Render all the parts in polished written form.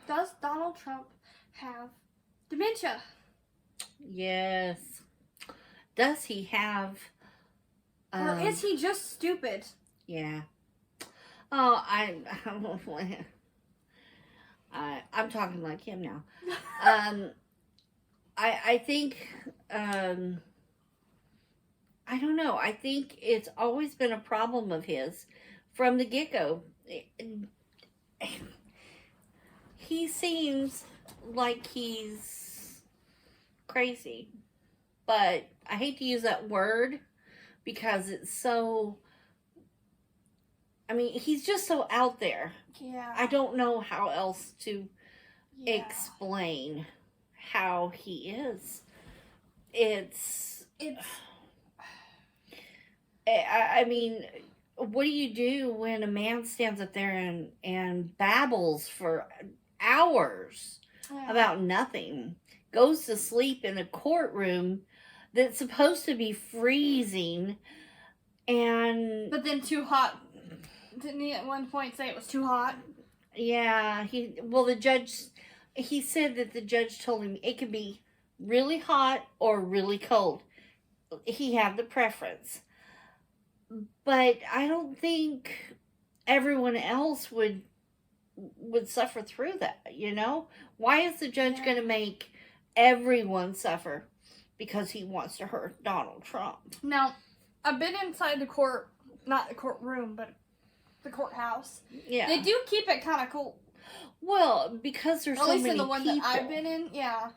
Does Donald Trump have dementia? Yes. Does he have... Or is he just stupid? Yeah. Oh, I'm talking like him now. I think, I don't know. I think it's always been a problem of his from the get-go. He seems like he's crazy, but I hate to use that word because it's so... I mean, he's just so out there. Yeah. I don't know how else to explain how he is. It's I mean, what do you do when a man stands up there and babbles for hours about nothing, goes to sleep in a courtroom that's supposed to be freezing, and... But then too hot. Didn't he at one point say it was too hot? Yeah, the judge, he said that the judge told him it could be really hot or really cold. He had the preference. But I don't think everyone else would suffer through that, you know? Why is the judge going to make everyone suffer because he wants to hurt Donald Trump? Now, I've been inside the court, not the courtroom, but the courthouse. Yeah. They do keep it kind of cool. Well, because there's so many people. At least in the one that I've been in, yeah.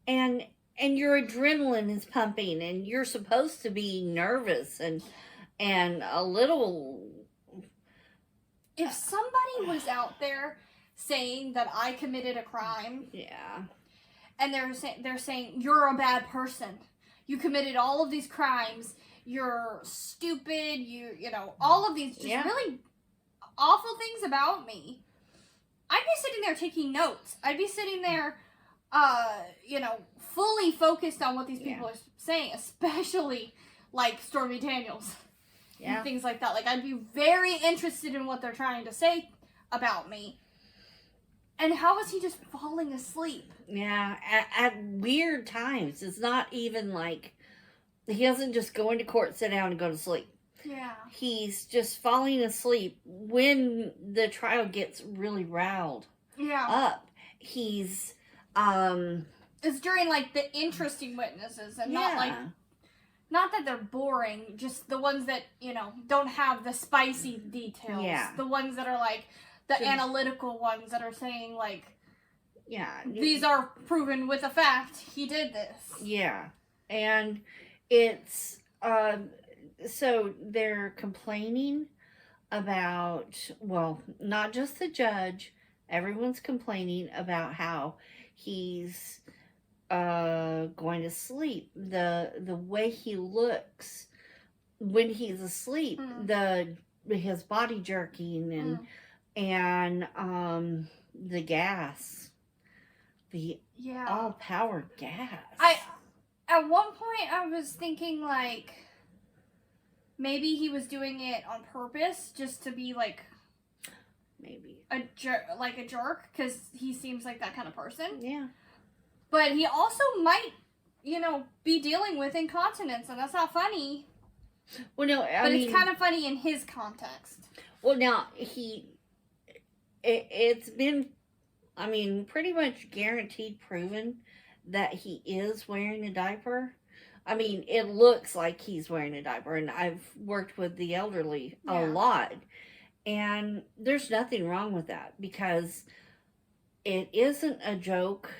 And your adrenaline is pumping, and you're supposed to be nervous and a little... If somebody was out there saying that I committed a crime, yeah, and they're saying you're a bad person, you committed all of these crimes, you're stupid, you know, all of these just really awful things about me, I'd be sitting there taking notes. I'd be sitting there, you know, fully focused on what these people are saying, especially like Stormy Daniels. And things like that. Like, I'd be very interested in what they're trying to say about me. And how is he just falling asleep? Yeah, at weird times. It's not even like... He doesn't just go into court, sit down, and go to sleep. Yeah. He's just falling asleep when the trial gets really riled up. He's... It's during, like, the interesting witnesses and not, like... Not that they're boring, just the ones that, you know, don't have the spicy details. Yeah. The ones that are, like, the analytical ones that are saying, like... Yeah. These are proven with a fact. He did this. Yeah. And it's... so they're complaining about... Well, not just the judge. Everyone's complaining about how he's... going to sleep, the way he looks when he's asleep, his body jerking and the gas, the all power gas. At one point I was thinking like maybe he was doing it on purpose just to be like maybe a jerk because he seems like that kind of person. Yeah. But he also might, you know, be dealing with incontinence, and that's not funny. Well, no, but it's kind of funny in his context. Well, now, it's been, I mean, pretty much guaranteed proven that he is wearing a diaper. I mean, it looks like he's wearing a diaper, and I've worked with the elderly a lot, and there's nothing wrong with that, because it isn't a joke.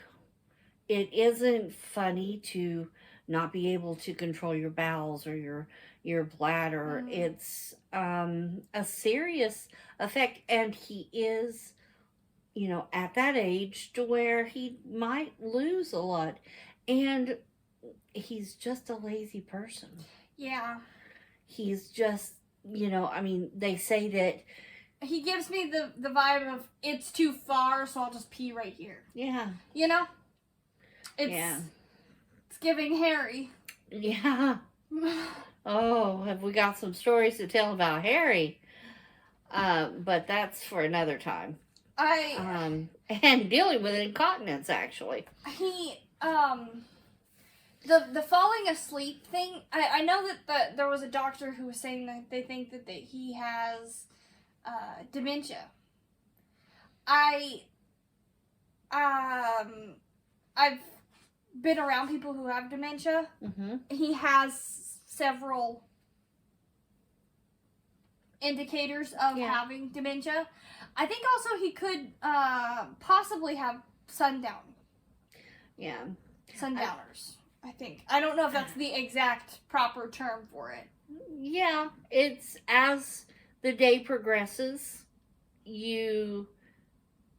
It isn't funny to not be able to control your bowels or your bladder. It's a serious effect, and he is, you know, at that age to where he might lose a lot, and he's just a lazy person. Yeah. He's just, you know, I mean, they say that he gives me the vibe of it's too far, so I'll just pee right here. Yeah. You know? It's giving Harry. Yeah. Oh, have we got some stories to tell about Harry? But that's for another time. And dealing with incontinence, actually. He the falling asleep thing. I know that there was a doctor who was saying that they think that he has dementia. I've been around people who have dementia. Mm-hmm. He has several indicators of having dementia. I think also he could possibly have sundown. Yeah. Sundowners, I think. I don't know if that's the exact proper term for it. Yeah, it's as the day progresses, your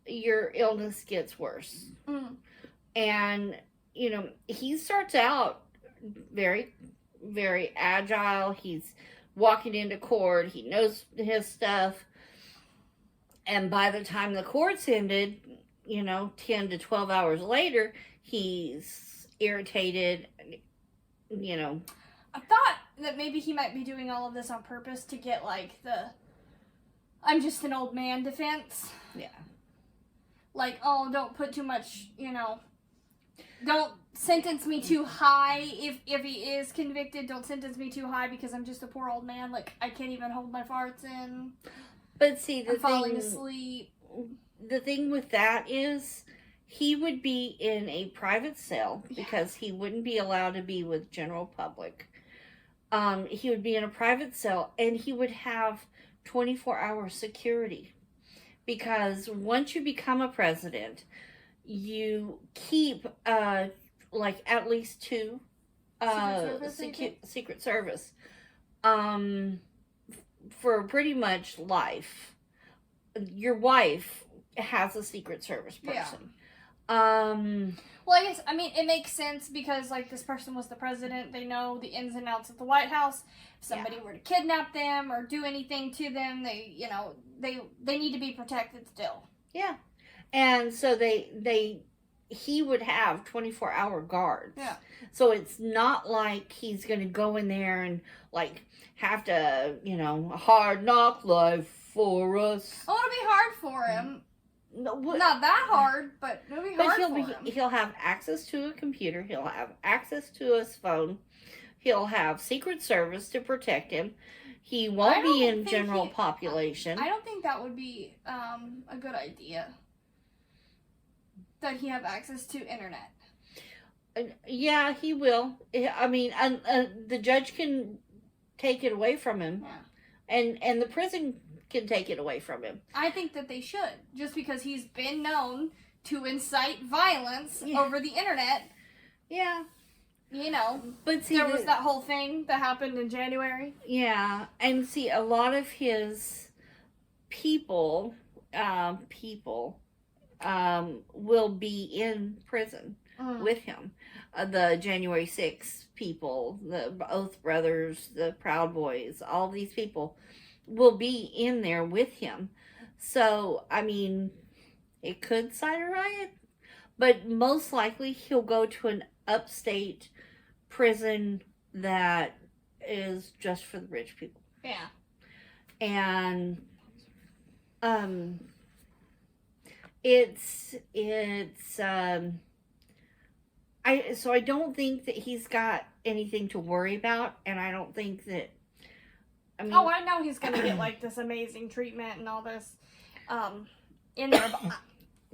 illness gets worse. Mm. And, he starts out very, very agile. He's walking into court. He knows his stuff. And by the time the court's ended, 10 to 12 hours later, he's irritated, I thought that maybe he might be doing all of this on purpose to get, like, the I'm just an old man defense. Yeah. Like, oh, don't put too much, don't sentence me too high if he is convicted. Don't sentence me too high because I'm just a poor old man. Like, I can't even hold my farts in. But see, I'm falling asleep. The thing with that is he would be in a private cell because he wouldn't be allowed to be with general public. He would be in a private cell and he would have 24-hour security because once you become a president, you keep like at least 2 Secret Service for pretty much life. Your wife has a Secret Service person. Well, I mean, it makes sense because, like, this person was the president. They know the ins and outs of the White House. If somebody were to kidnap them or do anything to them, they need to be protected still. Yeah. And so he would have 24-hour guards. Yeah. So it's not like he's going to go in there and, like, have to, hard knock life for us. Oh, it'll be hard for him. No, not that hard, but it'll be hard for him. He'll have access to a computer. He'll have access to his phone. He'll have Secret Service to protect him. He won't be in general population. I don't think that would be a good idea. That he have access to internet. Yeah, he will. I mean, the judge can take it away from him. Yeah. And the prison can take it away from him. I think that they should. Just because he's been known to incite violence over the internet. Yeah. But see, there was that whole thing that happened in January. Yeah. And see, a lot of his people will be in prison with him. The January 6th people, the Oath Brothers, the Proud Boys, all these people will be in there with him. So, I mean, it could cite a riot, but most likely he'll go to an upstate prison that is just for the rich people. Yeah. And I don't think that he's got anything to worry about, and I don't think that I know he's gonna get like this amazing treatment and all this in there, but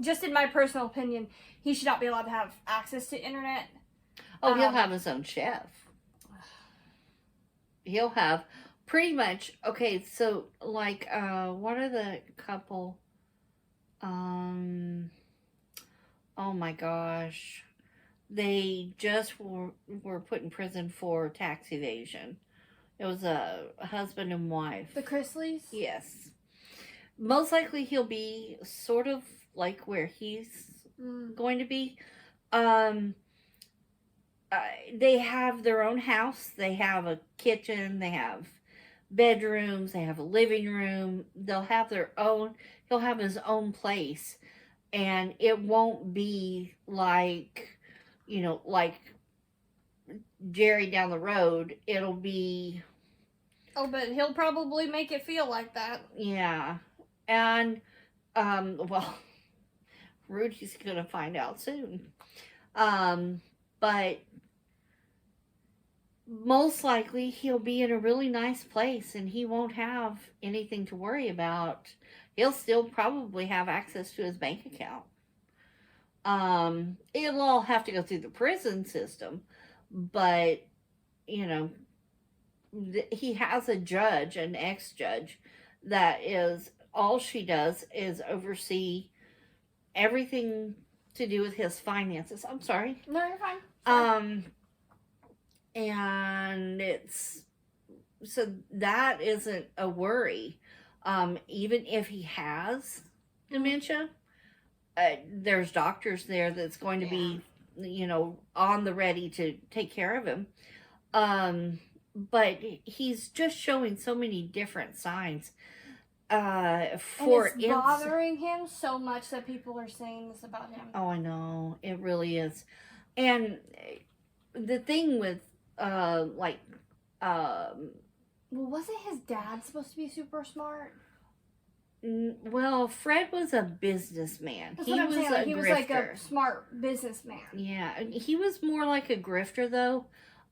just in my personal opinion, he should not be allowed to have access to internet. Oh, he'll have his own chef. He'll have pretty much so like what are the couple oh my gosh. They just were put in prison for tax evasion. It was a husband and wife. The Chrisleys? Yes. Most likely he'll be sort of like where he's going to be. They have their own house. They have a kitchen. They have bedrooms. They have a living room. They'll have their own. He'll have his own place. And it won't be like, like Jerry down the road. It'll be... Oh, but he'll probably make it feel like that. Yeah. And Well, Rudy's gonna find out soon. But most likely he'll be in a really nice place and he won't have anything to worry about. He'll still probably have access to his bank account. It'll all have to go through the prison system, but you know, he has a judge, an ex-judge, that is all she does is oversee everything to do with his finances. I'm sorry. No, you're fine. And it's so that isn't a worry. Even if he has dementia, there's doctors there that's going to be, you know, on the ready to take care of him. But he's just showing so many different signs. For and it's bothering him so much that people are saying this about him. Oh, I know. It really is. And the thing with, well, wasn't his dad supposed to be super smart? Well, Fred was a businessman. That's what I'm saying. Like, he grifter. was like a smart businessman. Yeah, he was more like a grifter, though.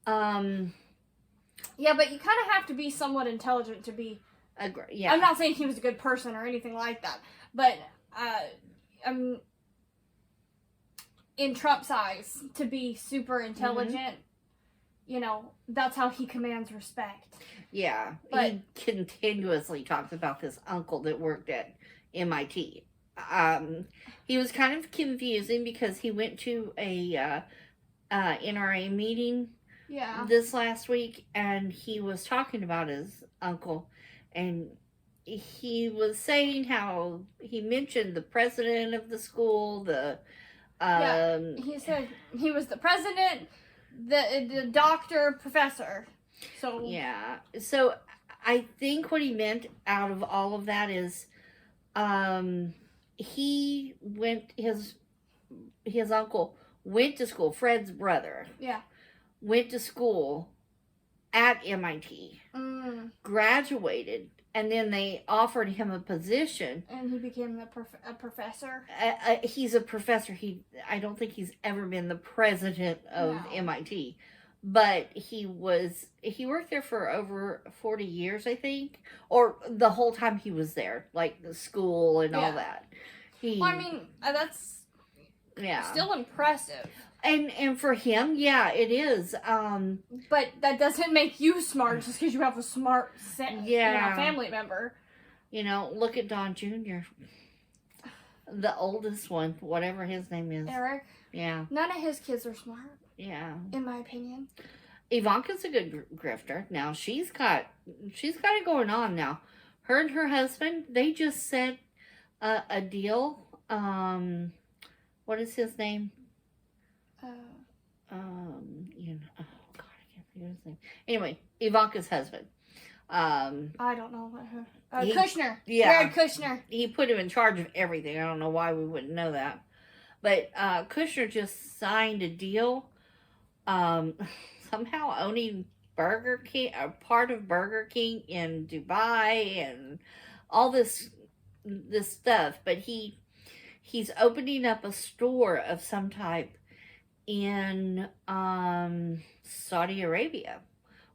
Yeah, but you kind of have to be somewhat intelligent to be. Yeah. I'm not saying he was a good person or anything like that, but in Trump's eyes, to be super intelligent, Mm-hmm. you know, that's how he commands respect. Yeah, but he continuously talks about this uncle that worked at MIT. He was kind of confusing because he went to a NRA meeting this last week, and he was talking about his uncle, and he was saying how he mentioned the president of the school, he said he was the president, the doctor, professor. So yeah, so I think what he meant out of all of that is, he went his uncle went to school. Fred's brother, went to school at MIT, graduated, and then they offered him a position, and he became a professor. He's a professor. I don't think he's ever been the president of MIT. But he worked there for over 40 years, I think. Or the whole time he was there. Like the school and all that. I mean, that's still impressive. And for him, yeah, it is. But that doesn't make you smart just because you have a smart family member. You know, look at Don Jr., the oldest one, whatever his name is. Eric? Yeah. None of his kids are smart. Yeah. In my opinion. Ivanka's a good grifter. Now, she's got it going on now. Her and her husband, they just set a deal. What is his name? You know, oh God, I can't think of his name. Anyway, Ivanka's husband. I don't know what her. Kushner. Yeah. Jared Kushner. He put him in charge of everything. I don't know why we wouldn't know that. But Kushner just signed a deal, somehow owning Burger King, a part of Burger King in Dubai, and all this stuff. But he's opening up a store of some type in Saudi Arabia,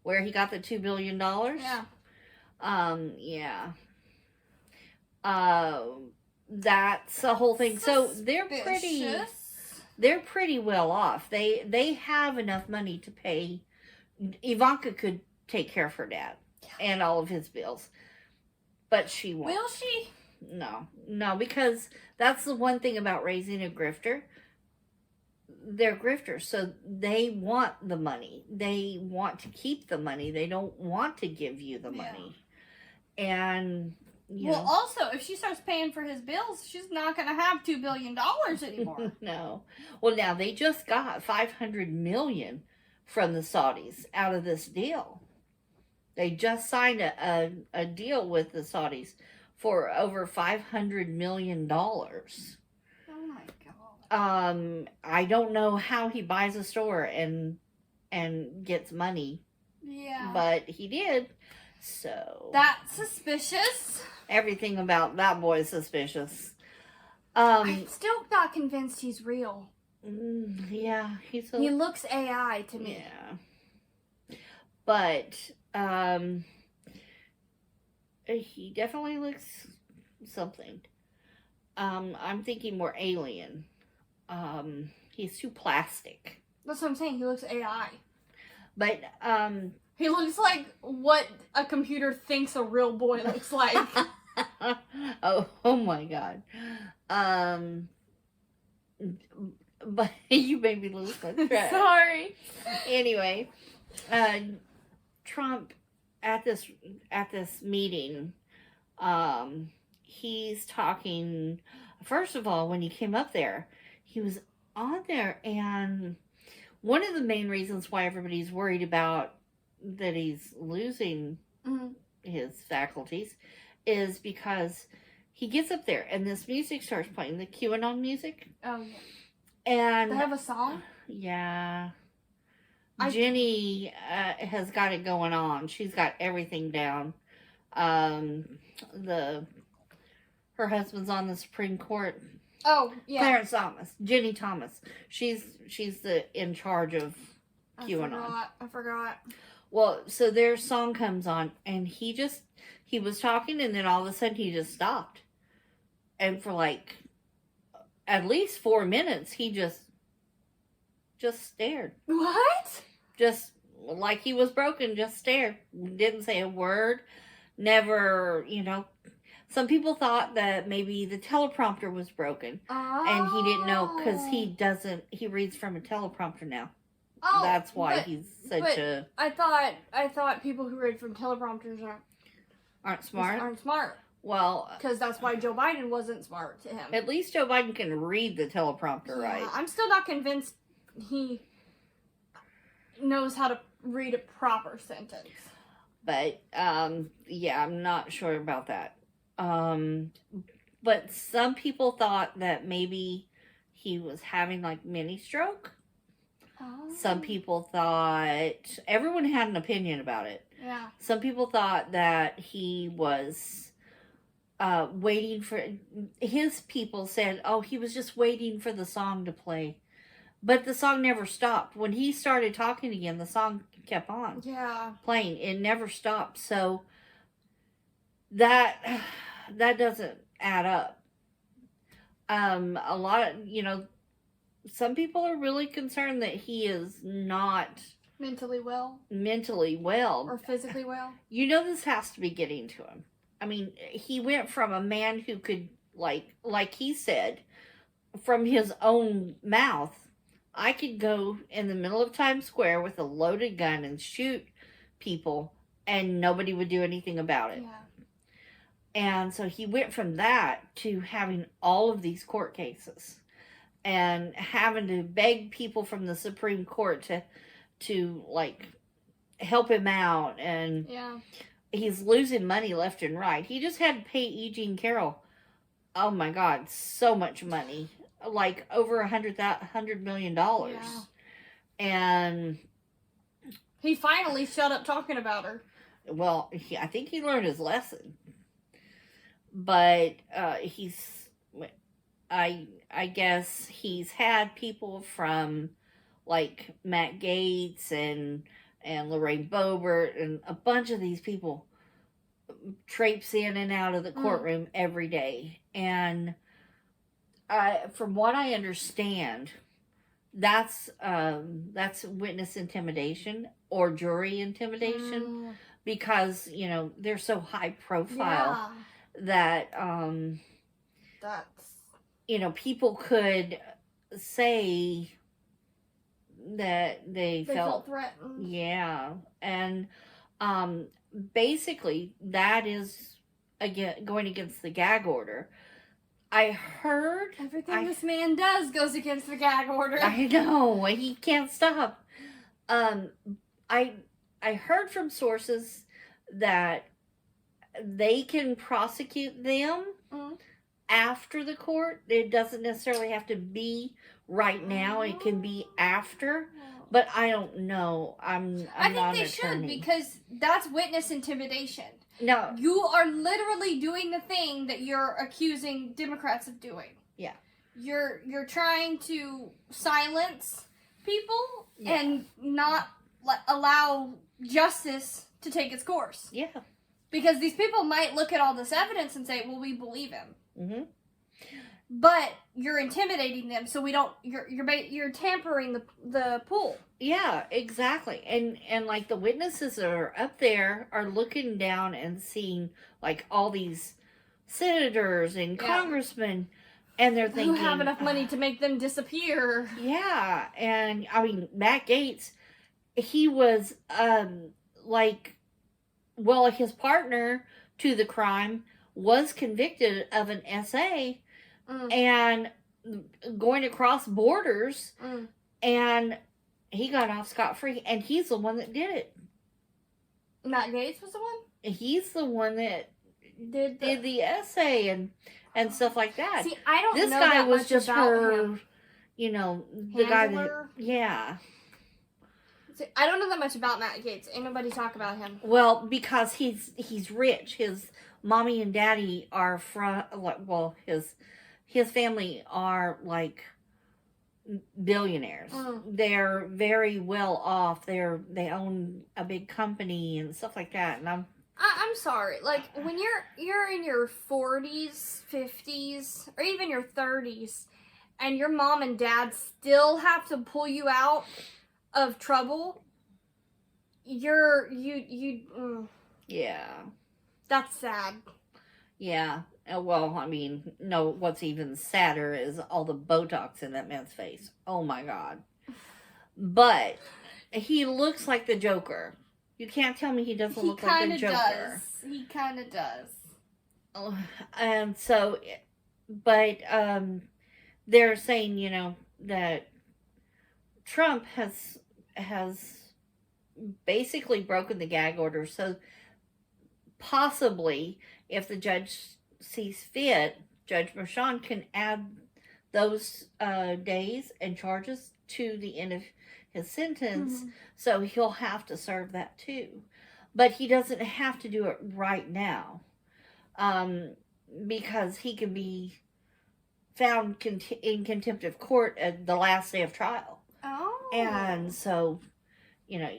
where he got the $2 billion. Yeah. That's the whole thing. So they're pretty well off. They have enough money to pay. Ivanka could take care of her dad and all of his bills, but she won't. Will she? No, because that's the one thing about raising a grifter. They're grifters, so they want the money. They want to keep the money. They don't want to give you the money. And also, if she starts paying for his bills, she's not going to have $2 billion anymore. No. Well, now they just got $500 million from the Saudis out of this deal. They just signed a deal with the Saudis for over $500 million. Oh my God. I don't know how he buys a store and gets money. Yeah. But he did. So that's suspicious. Everything about that boy is suspicious. I'm still not convinced he's real. Yeah, he looks AI to me. Yeah. But, he definitely looks something. I'm thinking more alien. He's too plastic. That's what I'm saying. He looks AI. But, he looks like what a computer thinks a real boy looks like. oh my God. But you made me lose my track. Sorry. Anyway, Trump at this meeting, he's talking. First of all, when he came up there, he was on there, and one of the main reasons why everybody's worried about that he's losing his faculties is because he gets up there and this music starts playing, the QAnon music. Oh yeah. And they have a song? Yeah. Jenny has got it going on. She's got everything down. Her husband's on the Supreme Court. Oh, yeah. Clarence Thomas. Jenny Thomas. She's in charge of QAnon. I forgot. Well, so their song comes on and he was talking and then all of a sudden he just stopped. And for like at least 4 minutes, he just stared. What? Just like he was broken, just stared. Didn't say a word. Never, Some people thought that maybe the teleprompter was broken. Oh. And he didn't know because he reads from a teleprompter now. Oh, that's why he's such a... I thought people who read from teleprompters aren't smart. Aren't smart. Well, because that's why Joe Biden wasn't smart to him. At least Joe Biden can read the teleprompter, right? I'm still not convinced he knows how to read a proper sentence. But, yeah, I'm not sure about that. But some people thought that maybe he was having, like, mini stroke. Oh. Some people thought... Everyone had an opinion about it. Yeah. Some people thought that he was... waiting for... His people said, he was just waiting for the song to play. But the song never stopped. When he started talking again, the song kept on. Yeah. Playing. It never stopped. So, that doesn't add up. A lot of, some people are really concerned that he is not... Mentally well. Or physically well. This has to be getting to him. I mean, he went from a man who could, like he said, from his own mouth, I could go in the middle of Times Square with a loaded gun and shoot people and nobody would do anything about it. Yeah. And so he went from that to having all of these court cases and having to beg people from the Supreme Court to help him out. And yeah. He's losing money left and right. He just had to pay E. Jean Carroll, oh my God, so much money. Like over $100 million. Yeah. And he finally shut up talking about her. Well, I think he learned his lesson. But I guess he's had people from like Matt Gaetz and Lorraine Boebert and a bunch of these people traipse in and out of the courtroom every day. And from what I understand, that's witness intimidation or jury intimidation because, they're so high profile that, that's... people could say that they felt threatened. Yeah. And basically that is again going against the gag order. I heard everything this man does goes against the gag order. I know, he can't stop. I heard from sources that they can prosecute them after the court. It doesn't necessarily have to be right now. It can be after. But I don't know. I think they should, because that's witness intimidation. No. You are literally doing the thing that you're accusing Democrats of doing. Yeah. You're trying to silence people Yeah. and not allow justice to take its course. Yeah. Because these people might look at all this evidence and say, "Well, we believe him." Mm-hmm. But you're intimidating them, so we don't. You're tampering the pool. Yeah, exactly. And like the witnesses that are up there are looking down and seeing like all these senators and congressmen, and they're thinking, who have enough money to make them disappear. Yeah, and I mean Matt Gaetz, he was his partner to the crime was convicted of an SA and going across borders, and he got off scot-free, and he's the one that did it. Matt Gaetz was the one? He's the one that did the essay and stuff like that. See, I don't this know guy that was much just about her, him. You know, the guy that, Handler? yeah. See, I don't know that much about Matt Gaetz. Ain't nobody talk about him. Well, because he's rich. His mommy and daddy are from, well, his family are like billionaires. They're very well off. They own a big company and stuff like that. And I'm sorry. Like when you're in your 40s, 50s, or even your 30s, and your mom and dad still have to pull you out of trouble, yeah, that's sad. Yeah. Well, I mean, no, what's even sadder is all the Botox in that man's face. Oh my God. But he looks like the Joker. You can't tell me he doesn't look like the Joker. He kind of does. Oh, and so, but they're saying, you know, that Trump has basically broken the gag order. So possibly, if the judge sees fit, Judge Merchan can add those days and charges to the end of his sentence. So he'll have to serve that too. But he doesn't have to do it right now. Because he can be found in contempt of court at the last day of trial. Oh. And so, you know,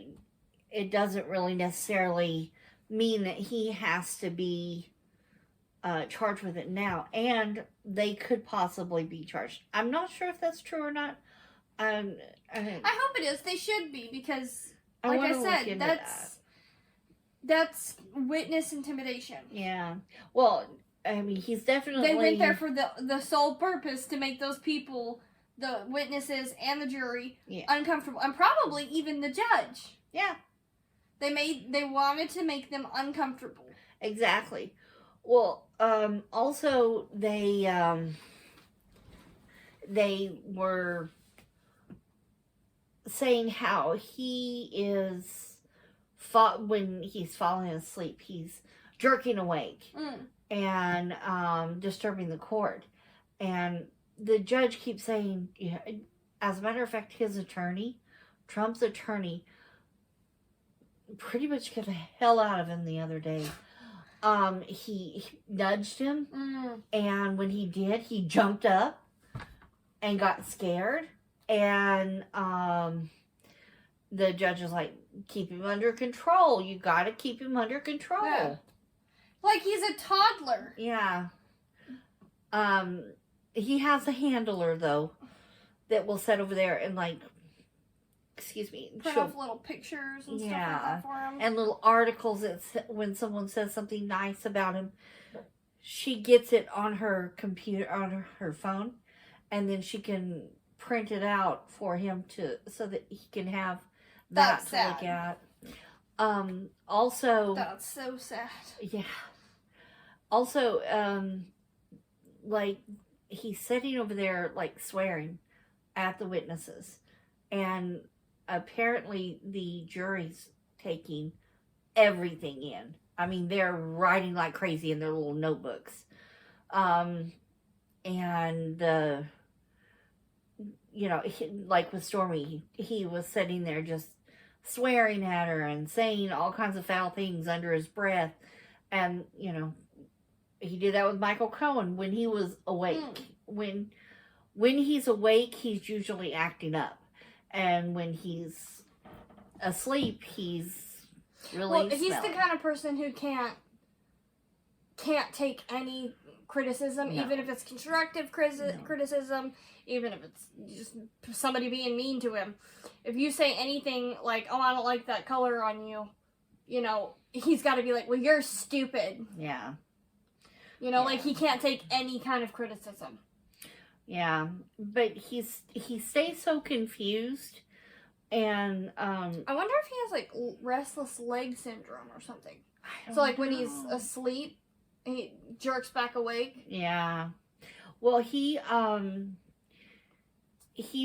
it doesn't really necessarily mean that he has to be charged with it now. And they could possibly be charged. I'm not sure if that's true or not. I hope it is. They should be, because, like I said, that's witness intimidation. Yeah. Well, I mean, he's definitely... They went there for the sole purpose to make those people, the witnesses and the jury, uncomfortable. And probably even the judge. Yeah. They wanted to make them uncomfortable. Exactly. Well, also, they were saying how he is, when he's falling asleep, he's jerking awake and disturbing the court. And the judge keeps saying, as a matter of fact, his attorney, Trump's attorney, pretty much got the hell out of him the other day. He nudged him, and when he did, he jumped up and got scared. And the judge was like, keep him under control. You got to keep him under control. Yeah. Like he's a toddler. Yeah. He has a handler, though, that will sit over there and, like, print off little pictures and stuff like that for him. And little articles that when someone says something nice about him, she gets it on her computer, on her phone, and then she can print it out for him so that he can have that to look at. Also, that's so sad. Yeah. Also, like, he's sitting over there, like, swearing at the witnesses, and apparently the jury's taking everything in. I mean, they're writing like crazy in their little notebooks. And, you know, like with Stormy, he was sitting there just swearing at her and saying all kinds of foul things under his breath. And, you know, he did that with Michael Cohen when he was awake, when he's awake, he's usually acting up, and when he's asleep, he's really Well, he's the smelly. kind of person who can't take any criticism, No. even if it's constructive criticism, even if it's just somebody being mean to him. If you say anything like, "Oh, I don't like that color on you," you know, he's got to be like, "Well, you're stupid." Yeah. You know, Yeah. like he can't take any kind of criticism. Yeah, but he stays so confused, and I wonder if he has like restless leg syndrome or something. I So like don't when he's know. asleep, he jerks back awake. Yeah. Well, he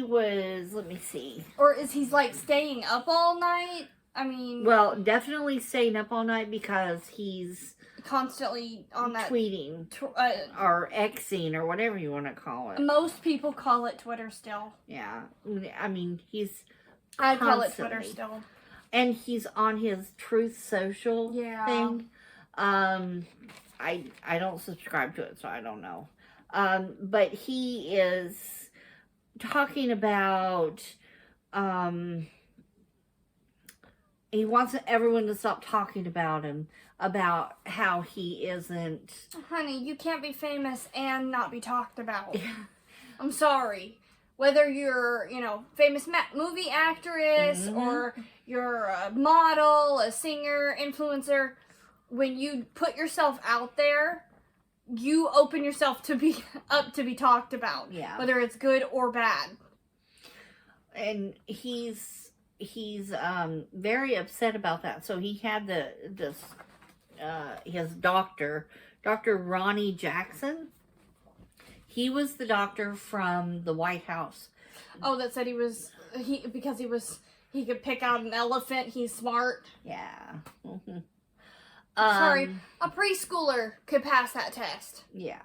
was, let me see. Or is he like staying up all night? I mean, Well, definitely staying up all night because he's constantly on that. tweeting or Xing or whatever you want to call it. Most people call it Twitter still. Yeah. I mean, he's I call it Twitter constantly. still. And he's on his Truth Social Yeah. thing. I don't subscribe to it, so I don't know. But he is talking about he wants everyone to stop talking about him, about how he isn't. Honey, you can't be famous and not be talked about. I'm sorry. Whether you're, famous movie actress or you're a model, a singer, influencer, when you put yourself out there, you open yourself to be talked about. Yeah. Whether it's good or bad. And he's very upset about that. So he had his doctor, Dr. Ronnie Jackson. He was the doctor from the White House. Oh, that said because he could pick out an elephant. He's smart. Yeah. Sorry, a preschooler could pass that test. Yeah.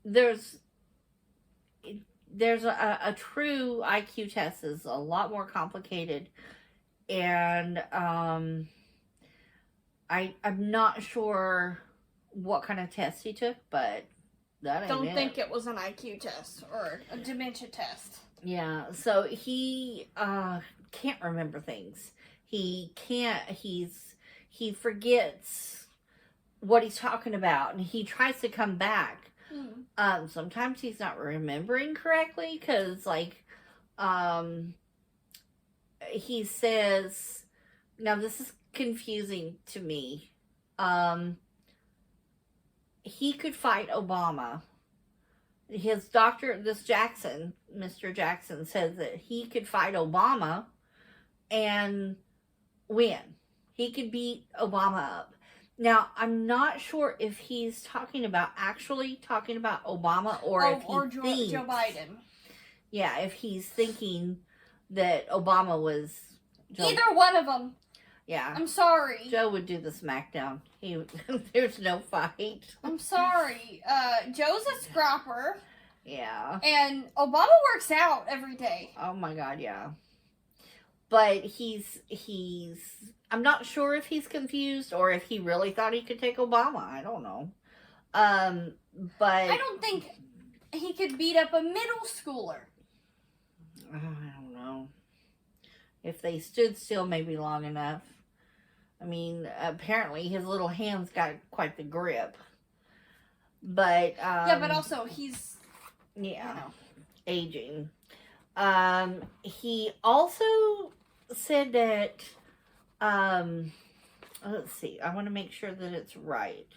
There's a true IQ test is a lot more complicated, and I'm not sure what kind of test he took, but that ain't Don't it. think it was an IQ test or a dementia test. Yeah, so he can't remember things. He forgets what he's talking about, and he tries to come back. Sometimes he's not remembering correctly, because he says, now this is confusing to me. He could fight Obama. His doctor, Mr. Jackson, says that he could fight Obama and win. He could beat Obama up. Now, I'm not sure if he's actually talking about Obama or if he thinks Joe Biden. Yeah, if he's thinking that Obama was Either one of them. Yeah. I'm sorry. Joe would do the smackdown. There's no fight. I'm sorry. Joe's a scrapper. Yeah. And Obama works out every day. Oh my God, yeah. But I'm not sure if he's confused or if he really thought he could take Obama. I don't know. But I don't think he could beat up a middle schooler. I don't know. If they stood still maybe long enough. I mean, apparently his little hands got quite the grip. But yeah, but also he's aging. He also said that let's see, I want to make sure that it's right.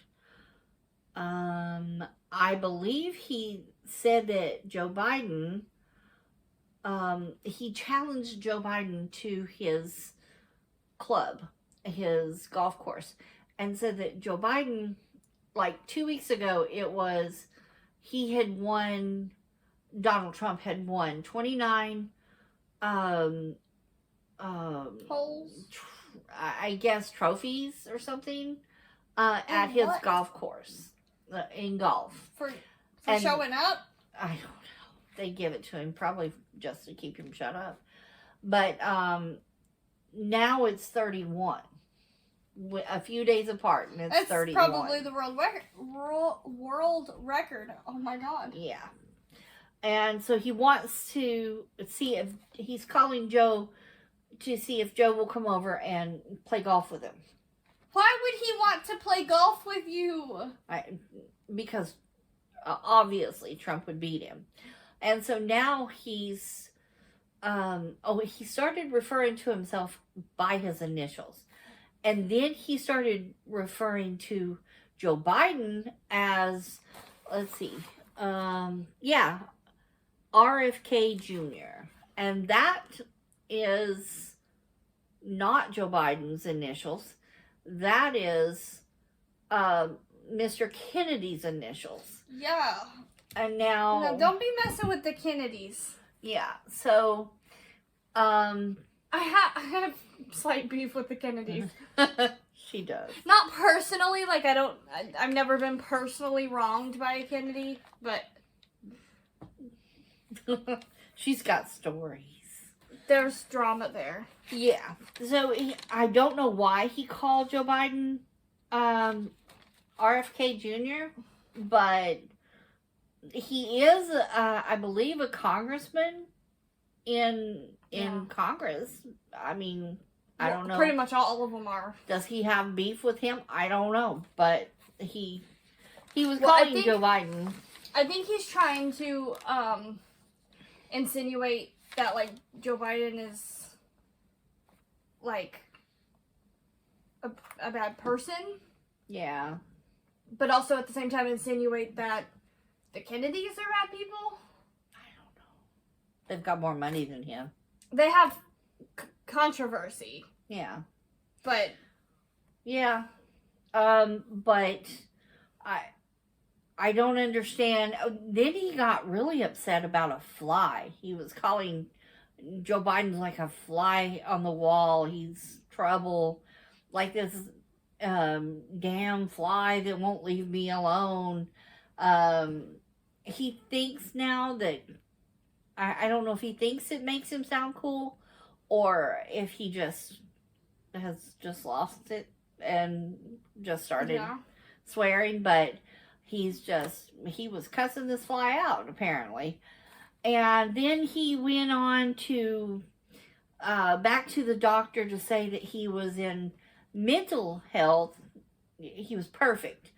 I believe he said that Joe Biden, he challenged Joe Biden to his club, his golf course, and said that Joe Biden, like 2 weeks ago, Donald Trump had won 29 holes. I guess trophies or something at his golf course in golf For And- showing up. I don't know. They give it to him probably just to keep him shut up. But now it's 31 a few days apart, and it's That's 31. probably the world record. Oh my god. Yeah. And so he wants to see if he's calling Joe to see if Joe will come over and play golf with him. Why would he want to play golf with you? Because obviously Trump would beat him. And so now he's he started referring to himself by his initials. And then he started referring to Joe Biden as, let's see, RFK Jr. And that is not Joe Biden's initials. That is Mr. Kennedy's initials. Yeah. And now... No, don't be messing with the Kennedys. Yeah, so... I have slight beef with the Kennedys. She does. Not personally, like I've never been personally wronged by a Kennedy, but... She's got stories. There's drama there. Yeah. So I don't know why he called Joe Biden RFK Jr., but he is, I believe, a congressman in Congress. I mean, I don't know. Pretty much all of them are. Does he have beef with him? I don't know, but he was calling Joe Biden. I think he's trying to insinuate that like Joe Biden is like a bad person. Yeah. But also at the same time insinuate that the Kennedys are bad people. I don't know. They've got more money than him. They have controversy. Yeah. But yeah. But I don't understand. Then he got really upset about a fly. He was calling Joe Biden's like a fly on the wall. He's trouble. Like this damn fly that won't leave me alone. He thinks now that, I don't know if he thinks it makes him sound cool or if he just has just lost it and just started swearing, but he was cussing this fly out, apparently. And then he went on to, back to the doctor to say that he was in mental health. He was perfect.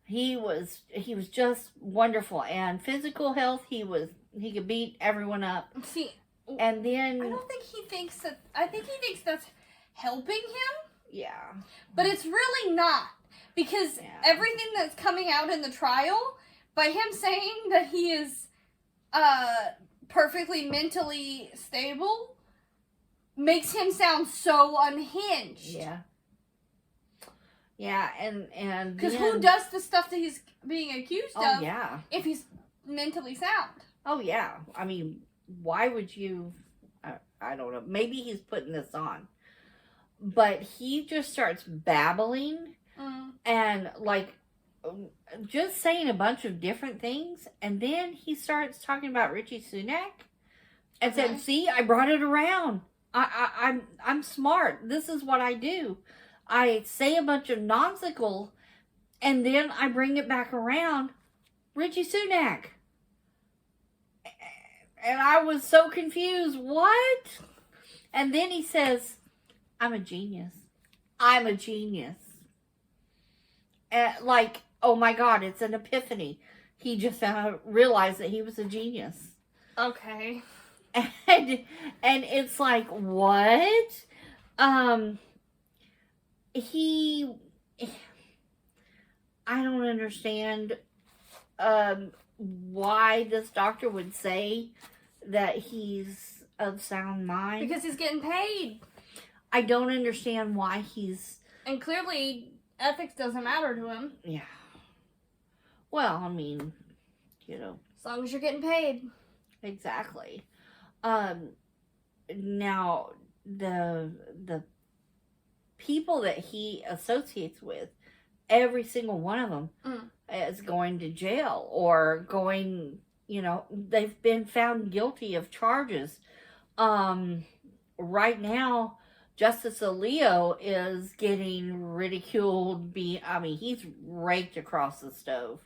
He was just wonderful. And physical health, he could beat everyone up. See, and then... I don't think he thinks that, I think he thinks that's helping him. Yeah. But it's really not. Because everything that's coming out in the trial, by him saying that he is perfectly mentally stable, makes him sound so unhinged. Yeah. Yeah, and because who does the stuff that he's being accused of? Yeah. If he's mentally sound. Oh yeah. I mean, why would you? I don't know. Maybe he's putting this on, but he just starts babbling. And like just saying a bunch of different things, and then he starts talking about Richie Sunak and said, "See, I brought it around. I'm smart. This is what I do. I say a bunch of nonsensical, and then I bring it back around. Richie Sunak." And I was so confused. What? And then he says, "I'm a genius. I'm a genius." Like, oh my God, it's an epiphany. He just realized that he was a genius. Okay. And it's like, what? I don't understand why this doctor would say that he's of sound mind. Because he's getting paid. I don't understand why he's... And clearly... ethics doesn't matter to him. Yeah. Well, I mean, as long as you're getting paid. Exactly. Now, the people that he associates with, every single one of them is going to jail or going, they've been found guilty of charges. Right now, Justice Alito is getting ridiculed. He's raked across the stove,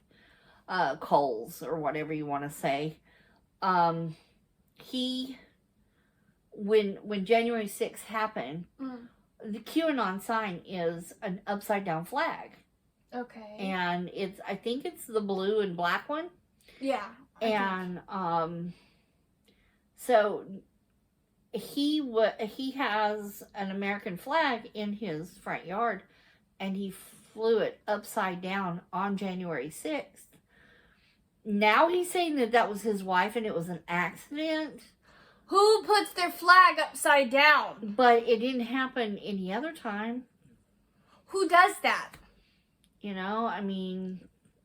coals or whatever you want to say. When January 6th happened, the QAnon sign is an upside down flag. Okay. And I think it's the blue and black one. Yeah. And so he has an American flag in his front yard, and he flew it upside down on January 6th. Now he's saying that was his wife and it was an accident. Who puts their flag upside down? But it didn't happen any other time. Who does that? You know, I mean...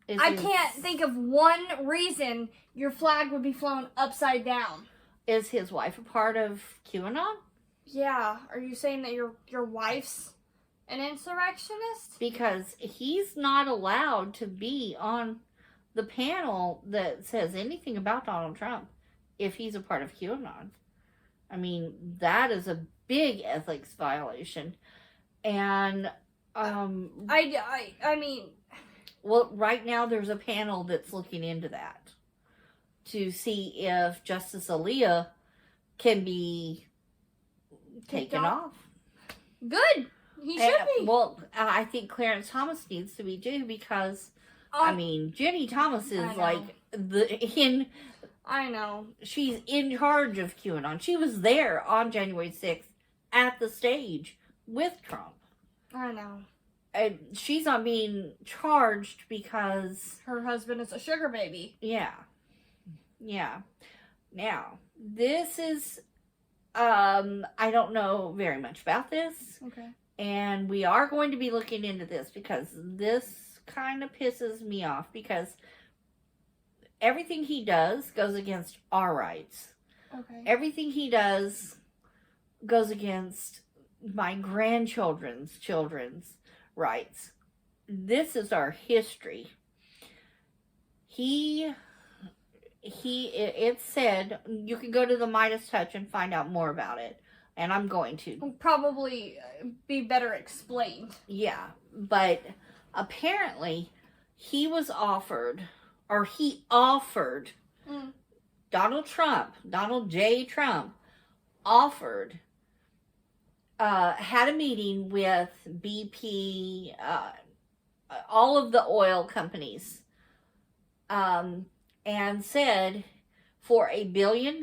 I can't think of one reason your flag would be flown upside down. Is his wife a part of QAnon? Yeah. Are you saying that your wife's an insurrectionist? Because he's not allowed to be on the panel that says anything about Donald Trump if he's a part of QAnon. I mean, that is a big ethics violation. And I mean, well, right now there's a panel that's looking into that to see if Justice Alito can be taken off. Good. He should be. Well, I think Clarence Thomas needs to be too, because Jenny Thomas is I know. She's in charge of QAnon. She was there on January 6th at the stage with Trump. I know. And she's not being charged because... her husband is a sugar baby. Yeah. Yeah. Now, this is... I don't know very much about this. Okay. And we are going to be looking into this because this kind of pisses me off, because everything he does goes against our rights. Okay. Everything he does goes against my grandchildren's rights. This is our history. It said, you can go to the Midas Touch and find out more about it. And I'm going to. It'll probably be better explained. Yeah, but apparently he offered Donald J. Trump offered, had a meeting with BP, all of the oil companies, and said for $1 billion,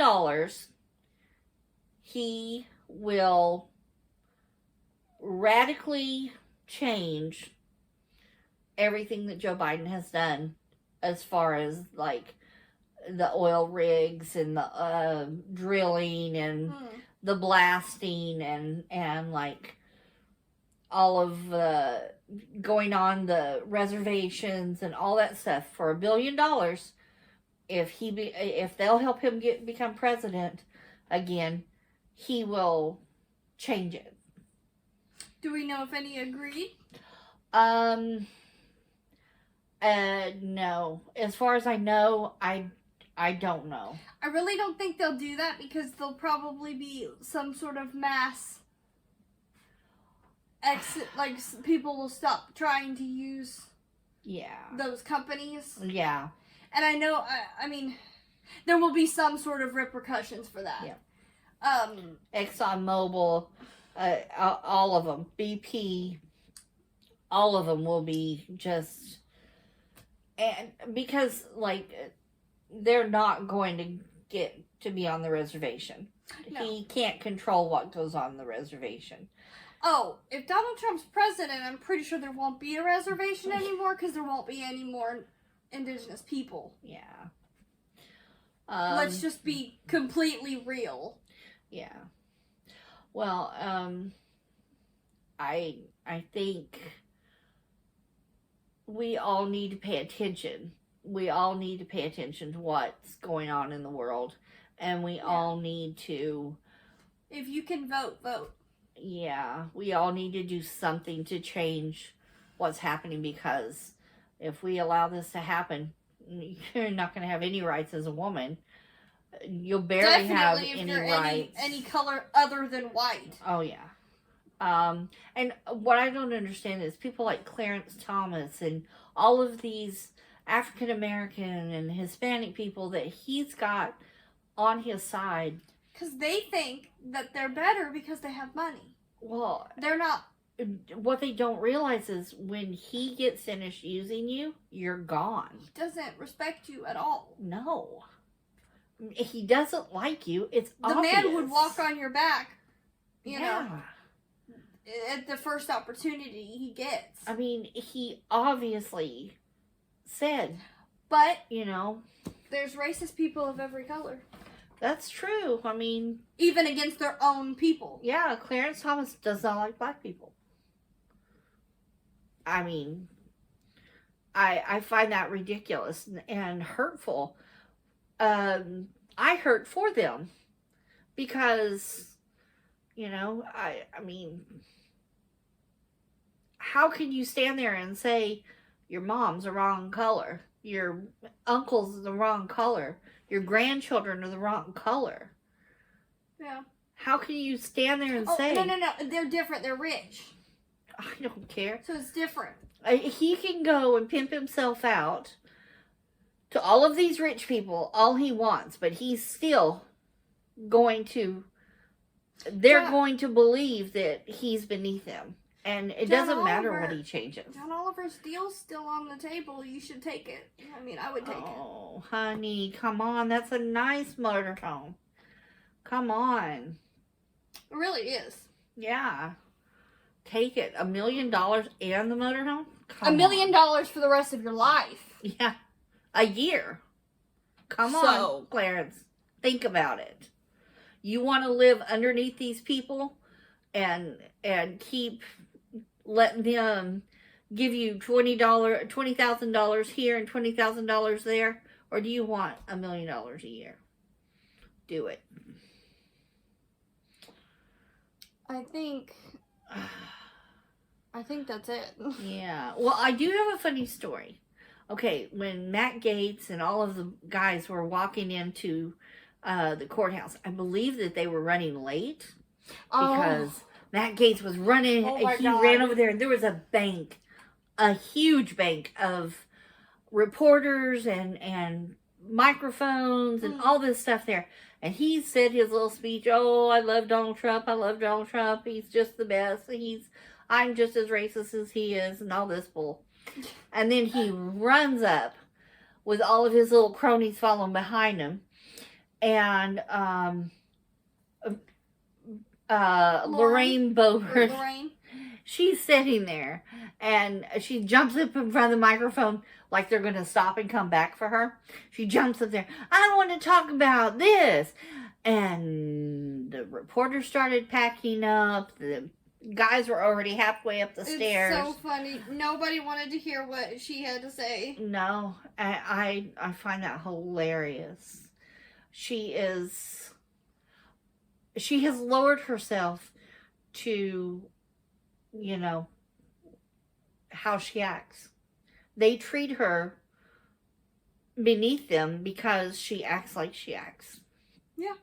he will radically change everything that Joe Biden has done as far as like the oil rigs and the drilling and the blasting and like all of going on the reservations and all that stuff for $1 billion. If they'll help him become president again, he will change it. Do we know if any agreed? No. As far as I know, I don't know. I really don't think they'll do that, because there'll probably be some sort of mass exit, like people will stop trying to use those companies. Yeah. And I know, I mean, there will be some sort of repercussions for that. Yeah. ExxonMobil, all of them, BP, all of them will be just, and because like they're not going to get to be on the reservation. No. He can't control what goes on the reservation. Oh, if Donald Trump's president, I'm pretty sure there won't be a reservation anymore, because there won't be any more indigenous people. Yeah. Let's just be completely real. Yeah. Well, I think we all need to pay attention. We all need to pay attention to what's going on in the world, and we all need to... If you can vote, vote. Yeah, we all need to do something to change what's happening, because if we allow this to happen, you're not going to have any rights as a woman. You'll barely have any rights. Any color other than white. Oh, yeah. And what I don't understand is people like Clarence Thomas and all of these African American and Hispanic people that he's got on his side. Because they think that they're better because they have money. Well, they're not. What they don't realize is when he gets finished using you, you're gone. He doesn't respect you at all. No. He doesn't like you. It's the obvious. man would walk on your back, you yeah. know, at the first opportunity he gets. I mean, he obviously said, but, you know, there's racist people of every color. That's true. I mean, even against their own people. Yeah, Clarence Thomas does not like black people. I mean, I find that ridiculous and hurtful. I hurt for them because, you know, I mean, how can you stand there and say your mom's the wrong color, your uncle's the wrong color, your grandchildren are the wrong color? Yeah. How can you stand there and say... No, they're different, they're rich. I don't care. So it's different. He can go and pimp himself out to all of these rich people all he wants, but he's still going to... They're going to believe that he's beneath them. And it doesn't matter what he changes. John Oliver's deal's still on the table. You should take it. I mean, I would take it. Oh, honey, come on. That's a nice motorhome. Come on. It really is. Yeah. Take it. $1 million and the motorhome? $1 million for the rest of your life. Yeah. A year. Come on, Clarence. Think about it. You want to live underneath these people and keep letting them give you $20,000 here and $20,000 there? Or do you want $1 million a year? Do it. I think that's it. Yeah. Well, I do have a funny story. Okay, when Matt Gaetz and all of the guys were walking into the courthouse, I believe that they were running late because Matt Gaetz was running. He ran over there, and there was a bank, a huge bank of reporters and microphones and all this stuff there. And he said his little speech, "Oh, I love Donald Trump. I love Donald Trump. He's just the best. I'm just as racist as he is," and all this bull. And then he runs up with all of his little cronies following behind him. And Lorraine Boebert, she's sitting there, and she jumps up in front of the microphone like they're going to stop and come back for her. She jumps up there, "I want to talk about this." And the reporters started packing up. The guys were already halfway up the stairs. It's so funny. Nobody wanted to hear what she had to say. No, I find that hilarious. She has lowered herself to, you know, how she acts. They treat her beneath them because she acts like she acts. Yeah.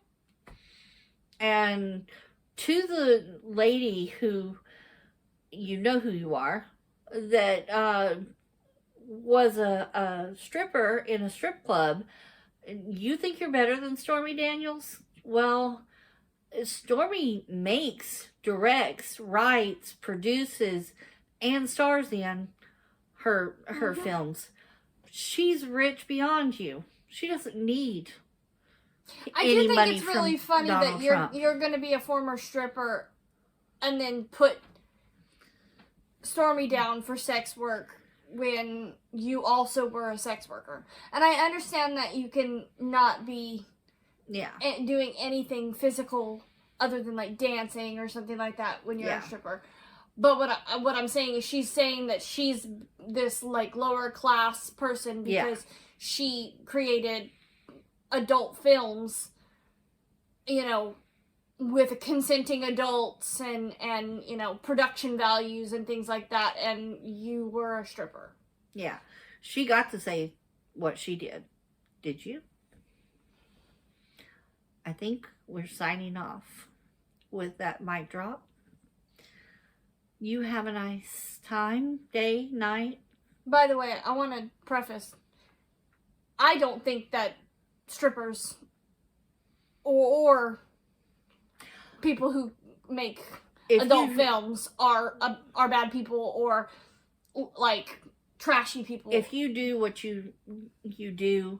And to the lady who, you know who you are, that was a stripper in a strip club, you think you're better than Stormy Daniels? Well, Stormy makes, directs, writes, produces, and stars in her films. She's rich beyond you. She doesn't need any money. I do think it's really funny that you're going to be a former stripper and then put Stormy down for sex work when you also were a sex worker. And I understand that you can not be doing anything physical other than like dancing or something like that when you're a stripper. But what I'm saying is she's saying that she's this like lower class person because she created adult films, you know, with consenting adults and you know, production values and things like that, and you were a stripper. Yeah. She got to say what she did. Did you? I think we're signing off with that mic drop. You have a nice time, day, night. By the way, I want to preface, I don't think that strippers or people who make adult films are bad people or like trashy people. If you do what you do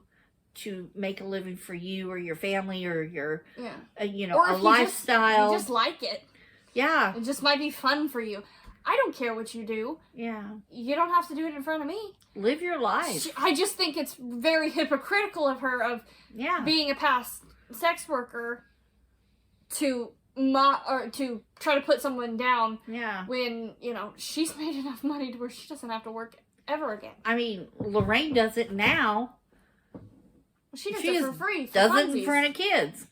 to make a living for you or your family or your or a lifestyle, you just like it. Yeah, it just might be fun for you. I don't care what you do. Yeah, you don't have to do it in front of me. Live your life. I just think it's very hypocritical of her of being a past sex worker to try to put someone down. Yeah, when she's made enough money to where she doesn't have to work ever again. I mean, Lorraine does it now. She does it for free. Does it in front of kids.